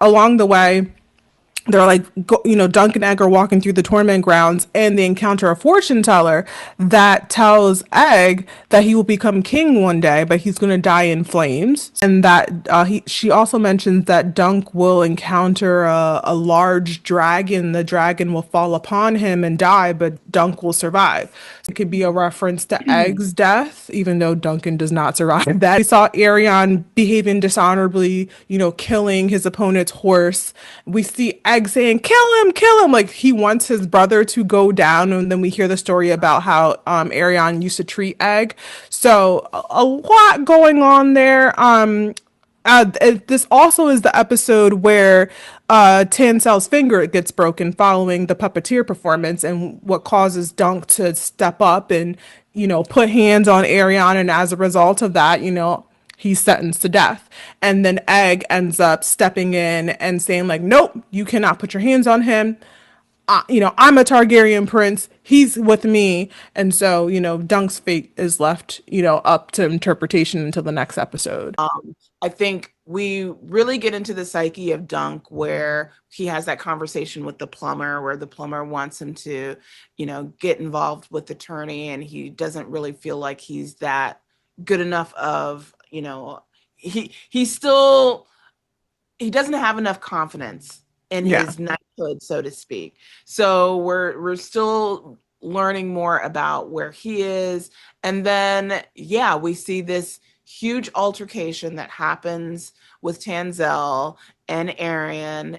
along the way, they're like, Dunk and Egg are walking through the torment grounds, and they encounter a fortune teller that tells Egg that he will become king one day, but he's going to die in flames. And that she also mentions that Dunk will encounter a large dragon. The dragon will fall upon him and die, but Dunk will survive. So it could be a reference to Egg's death, even though Duncan does not survive that. We saw Arion behaving dishonorably, killing his opponent's horse. We see Egg saying, kill him. Like he wants his brother to go down. And then we hear the story about how Arion used to treat Egg. So a lot going on there. This also is the episode where Tancel's finger gets broken following the puppeteer performance, and what causes Dunk to step up and put hands on Arion, and as a result of that, he's sentenced to death. And then Egg ends up stepping in and saying like, "Nope, you cannot put your hands on him. I'm a Targaryen prince. He's with me." And so, Dunk's fate is left, up to interpretation until the next episode. I think we really get into the psyche of Dunk where he has that conversation with the plumber where the plumber wants him to, get involved with the attorney, and he doesn't really feel like he's that good enough of, he still he doesn't have enough confidence in Yeah. his knighthood, so to speak. So we're still learning more about where he is. And then yeah, we see this huge altercation that happens with Tanzel and Arian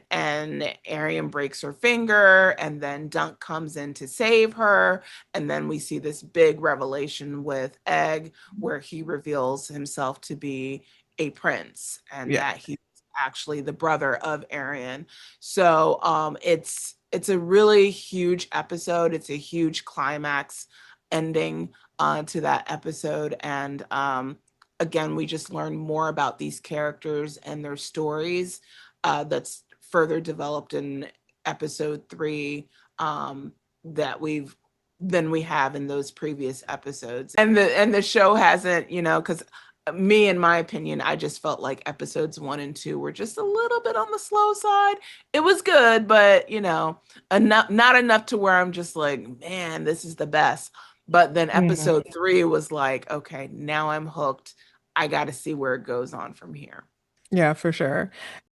breaks her finger, and then Dunk comes in to save her. And then we see this big revelation with Egg where he reveals himself to be a prince and Yeah. that he's actually the brother of Arian. So it's a really huge episode. It's a huge climax ending to that episode. And again, we just learn more about these characters and their stories that's further developed in episode 3 that we've than we have in those previous episodes. And the show hasn't, because me, in my opinion, I just felt like episodes 1 and 2 were just a little bit on the slow side. It was good, but enough, not enough to where I'm just like, man, this is the best. But then Yeah. episode 3 was like, okay, now I'm hooked. I got to see where it goes on from here. Yeah, for sure.